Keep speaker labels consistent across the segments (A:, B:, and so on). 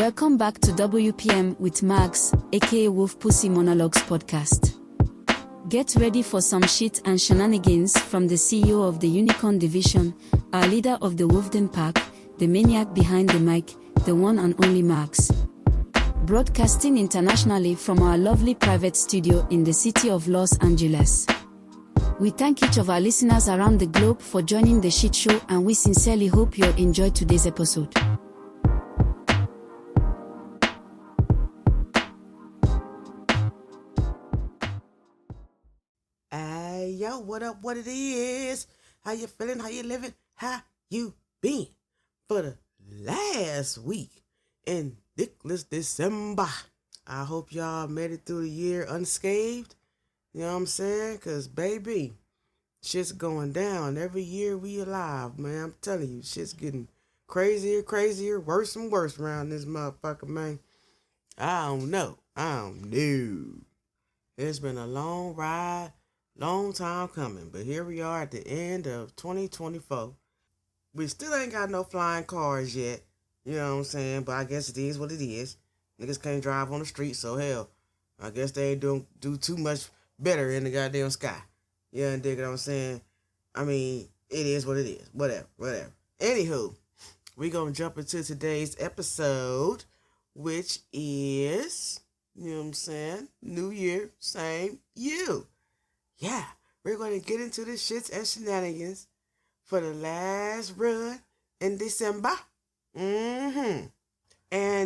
A: Welcome back to W.P.M with Max, aka Wolf Pussy Monologues podcast. Get ready for some shit and shenanigans from the CEO of the Unicorn Division, our leader of the Wolfden Pack, the maniac behind the mic, the one and only Max. Broadcasting internationally from our lovely private studio in the city of Los Angeles. We thank each of our listeners around the globe for joining the shit show, and we sincerely hope you enjoyed today's episode.
B: Hey, yo, what up, what it is? How you feeling? How you living? How you been? For the last week in Dickless December. I hope y'all made it through the year unscathed. You know what I'm saying? Because, baby, shit's going down every year we alive, man. I'm telling you, shit's getting crazier, worse and worse around this motherfucker, man. I don't know. It's been a long ride. Long time coming, but here we are at the end of 2024. We still ain't got no flying cars yet. You know what I'm saying? But I guess it is what it is. Niggas can't drive on the street, so hell, I guess they ain't do too much better in the goddamn sky. You know what I'm saying? I mean, it is what it is. Whatever. Anywho, we gonna jump into today's episode, which is, you know what I'm saying? New year, same you. Yeah, we're going to get into the shits and shenanigans for the last run in December. And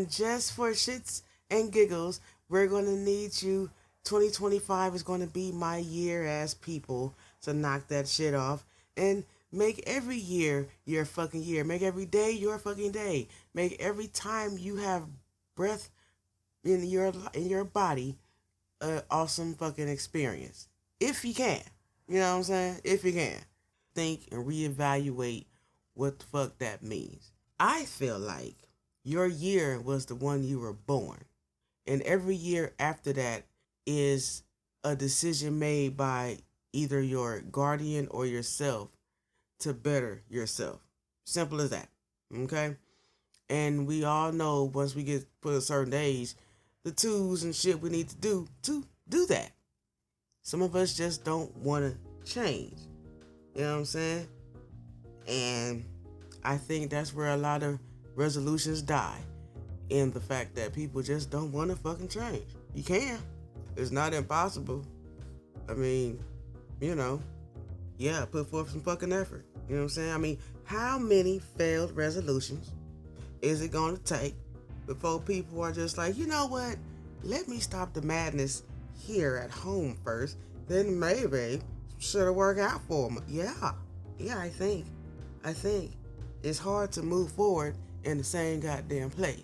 B: just for shits and giggles, we're going to need you. 2025 is going to be my year as people to knock that shit off and make every year your fucking year. Make every day your fucking day. Make every time you have breath in your body an awesome fucking experience. If you can. You know what I'm saying? If you can. Think and reevaluate what the fuck that means. I feel like your year was the one you were born. And every year after that is a decision made by either your guardian or yourself to better yourself. Simple as that. Okay? And we all know once we get to a certain age, the tools and shit we need to do that. Some of us just don't want to change. You know what I'm saying? And I think that's where a lot of resolutions die. In the fact that people just don't want to fucking change. You can. It's not impossible. I mean, you know, yeah, put forth some fucking effort. You know what I'm saying? I mean, how many failed resolutions is it going to take before people are just like, you know what? Let me stop the madness here at home first, then maybe should have worked out for them. Yeah, I think it's hard to move forward in the same goddamn place.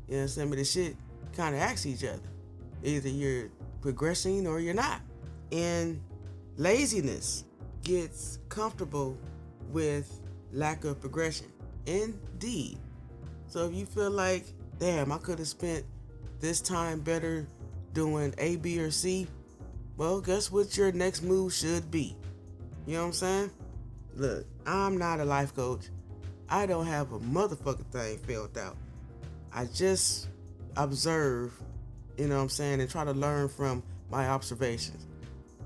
B: You know what I'm saying? But the shit kind of acts each other. Either you're progressing or you're not. And laziness gets comfortable with lack of progression. Indeed. So if you feel like, damn, I could have spent this time better doing A, B, or C, well, guess what your next move should be? You know what I'm saying? Look, I'm not a life coach. I don't have a motherfucking thing filled out. I just observe, you know what I'm saying, and try to learn from my observations.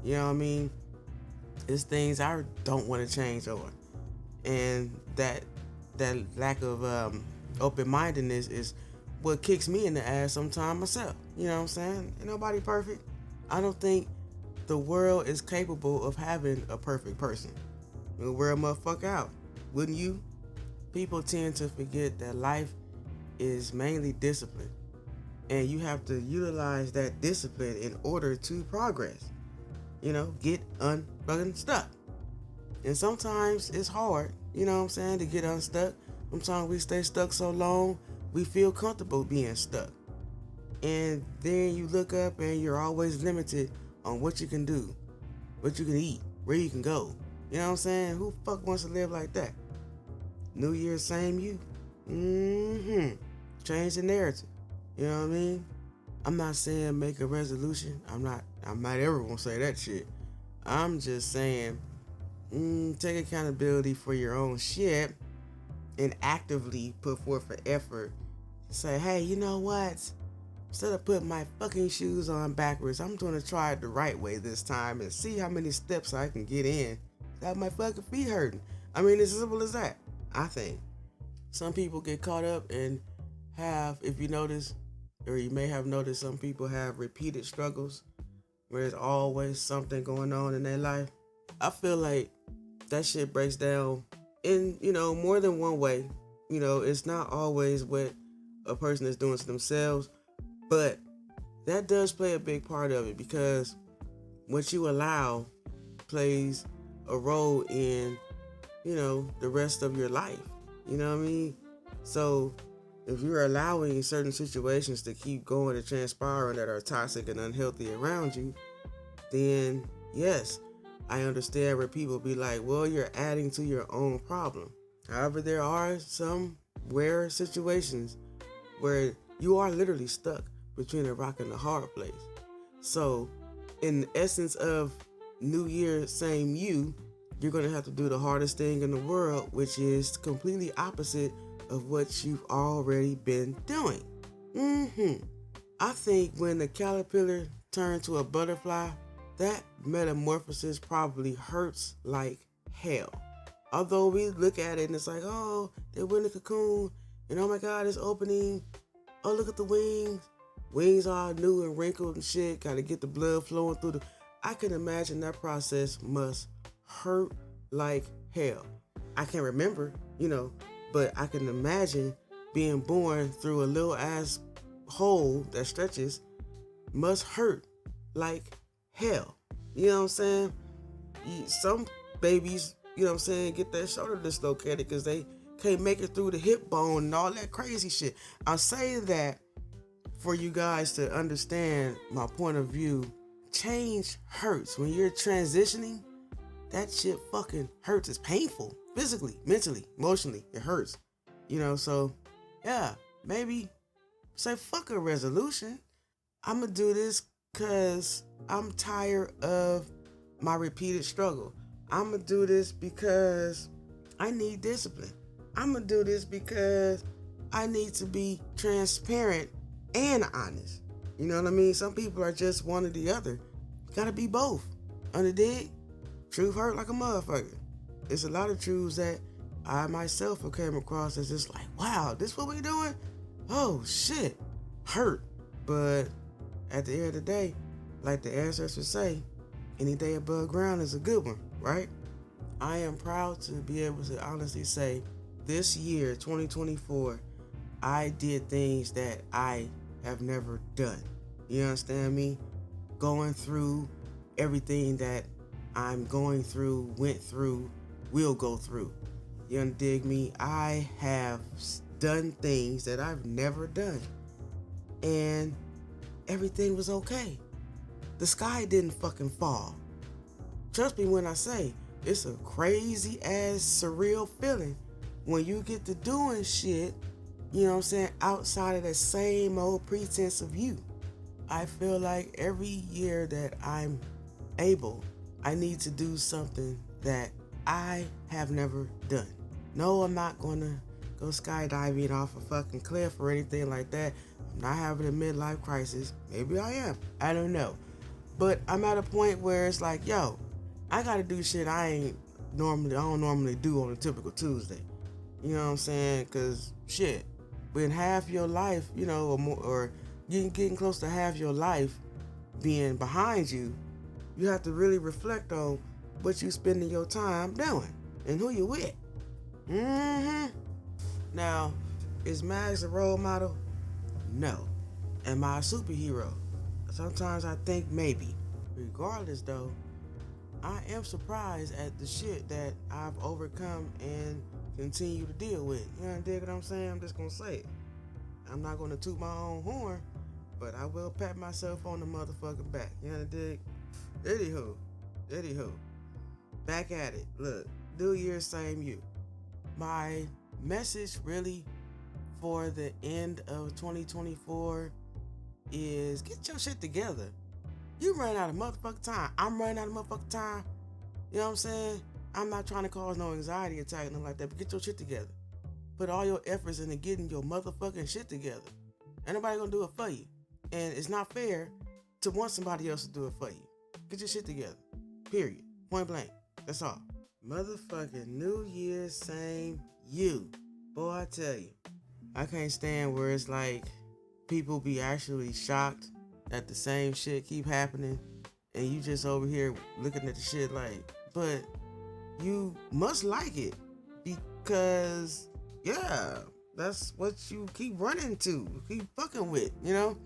B: You know what I mean? It's things I don't want to change on. And that lack of open-mindedness is what kicks me in the ass sometimes myself. You know what I'm saying? Ain't nobody perfect. I don't think the world is capable of having a perfect person. It would wear a motherfucker out. Wouldn't you? People tend to forget that life is mainly discipline. And you have to utilize that discipline in order to progress. You know, get unfucking stuck. And sometimes it's hard, you know what I'm saying, to get unstuck. Sometimes we stay stuck so long, we feel comfortable being stuck. And then you look up and you're always limited on what you can do, what you can eat, where you can go. You know what I'm saying? Who the fuck wants to live like that? New Year, same you. Change the narrative. You know what I mean? I'm not saying make a resolution. I'm not ever gonna say that shit. I'm just saying take accountability for your own shit and actively put forth an effort say, hey, you know what? Instead of putting my fucking shoes on backwards, I'm going to try it the right way this time and see how many steps I can get in without my fucking feet hurting. I mean, it's as simple as that, I think. Some people get caught up and have, if you notice, or you may have noticed, some people have repeated struggles where there's always something going on in their life. I feel like that shit breaks down in, more than one way. It's not always what a person is doing to themselves, but that does play a big part of it, because what you allow plays a role in, the rest of your life. You know what I mean? So if you're allowing certain situations to keep going and transpiring that are toxic and unhealthy around you, then yes, I understand where people be like, well, you're adding to your own problem. However, there are some rare situations where you are literally stuck between a rock and a hard place. So in the essence of New Year, same you, you're going to have to do the hardest thing in the world, which is completely opposite of what you've already been doing. I think when the caterpillar turned to a butterfly, that metamorphosis probably hurts like hell. Although we look at it and it's like, oh, they were in the cocoon, and oh my God, it's opening. Oh, look at the wings. Wings all new and wrinkled and shit. Gotta get the blood flowing through I can imagine that process must hurt like hell. I can't remember, but I can imagine being born through a little ass hole that stretches must hurt like hell. You know what I'm saying? Some babies, get their shoulder dislocated because they can't make it through the hip bone and all that crazy shit. I'll say that for you guys to understand my point of view. Change hurts. When you're transitioning, that shit fucking hurts. It's painful. Physically, mentally, emotionally, it hurts. So yeah, maybe say fuck a resolution. I'ma do this cause I'm tired of my repeated struggle. I'ma do this because I need discipline. I'ma do this because I need to be transparent and honest. You know what I mean? Some people are just one or the other. You gotta be both. Dig? Truth hurt like a motherfucker. It's a lot of truths that I myself have came across as just like, wow, this what we doing? Oh shit. Hurt. But at the end of the day, like the ancestors say, any day above ground is a good one, right? I am proud to be able to honestly say this year, 2024, I did things that I have never done. You understand me? Going through everything that I'm going through, went through, will go through. You dig me? I have done things that I've never done. And everything was okay. The sky didn't fucking fall. Trust me when I say, it's a crazy ass surreal feeling when you get to doing shit, outside of that same old pretense of you. I feel like every year that I'm able, I need to do something that I have never done. No, I'm not gonna go skydiving off a fucking cliff or anything like that. I'm not having a midlife crisis. Maybe I am. I don't know. But I'm at a point where it's like, yo, I gotta do shit I don't normally do on a typical Tuesday. You know what I'm saying? Cause shit, when half your life, or more, or getting close to half your life being behind you, you have to really reflect on what you spending your time doing and who you with. Now, is Max a role model? No. Am I a superhero? Sometimes I think maybe. Regardless though, I am surprised at the shit that I've overcome and continue to deal with. You know what I'm saying? I'm just gonna say it. I'm not gonna toot my own horn, but I will pat myself on the motherfucking back. You know what I dig? Anywho. Back at it. Look, New Year, same you. My message really for the end of 2024 is get your shit together. You run out of motherfucking time. I'm running out of motherfucking time. You know what I'm saying? I'm not trying to cause no anxiety attack, nothing like that, but get your shit together. put all your efforts into getting your motherfucking shit together. Ain't nobody gonna do it for you. And it's not fair to want somebody else to do it for you. Get your shit together. Period. Point blank. That's all. Motherfucking New Year, same you. Boy, I tell you. I can't stand where it's like people be actually shocked that the same shit keep happening and you just over here looking at the shit like, but you must like it because, yeah, that's what you keep running to, keep fucking with, you know?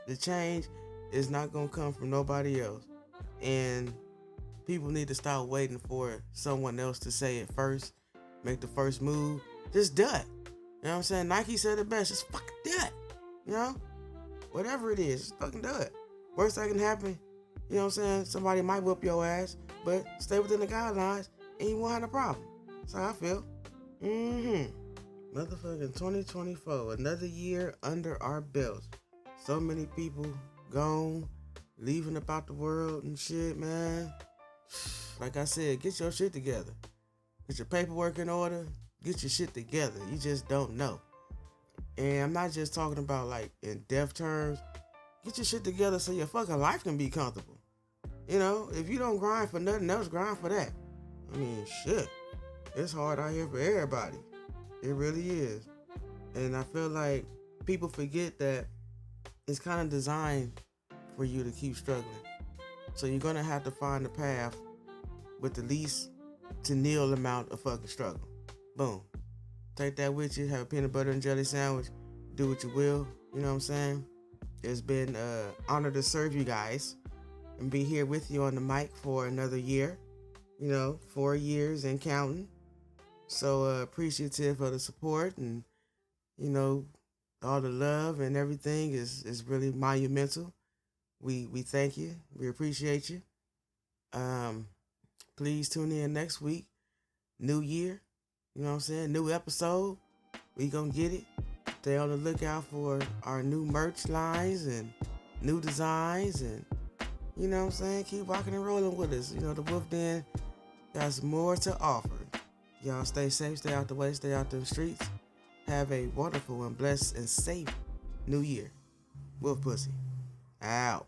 B: The change is not gonna come from nobody else. And people need to stop waiting for someone else to say it first, make the first move. Just do it. You know what I'm saying? Nike said it best. Just fucking do it. You know? Whatever it is, just fucking do it. Worst that can happen, you know what I'm saying? Somebody might whoop your ass, but stay within the guidelines and you won't have a problem. That's how I feel. Motherfucking 2024, another year under our belts. So many people gone, leaving about the world and shit, man. Like I said, get your shit together. Get your paperwork in order. Get your shit together. You just don't know. And I'm not just talking about like in death terms. Get your shit together so your fucking life can be comfortable. You know, if you don't grind for nothing else, grind for that. I mean, shit. It's hard out here for everybody. It really is. And I feel like people forget that it's kind of designed for you to keep struggling. So you're going to have to find a path with the least to nil amount of fucking struggle. Boom. Take that with you. Have a peanut butter and jelly sandwich. Do what you will. You know what I'm saying? It's been an honor to serve you guys and be here with you on the mic for another year. You know, 4 years and counting. So appreciative of the support and, you know, all the love and everything is really monumental. We thank you. We appreciate you. Please tune in next week. New year. You know what I'm saying? New episode. We gonna get it. Stay on the lookout for our new merch lines and new designs and, you know what I'm saying? Keep rocking and rolling with us. You know, the Wolf Den got more to offer. Y'all stay safe, stay out the way, stay out the streets. Have a wonderful and blessed and safe new year. Wolf Pussy. Out.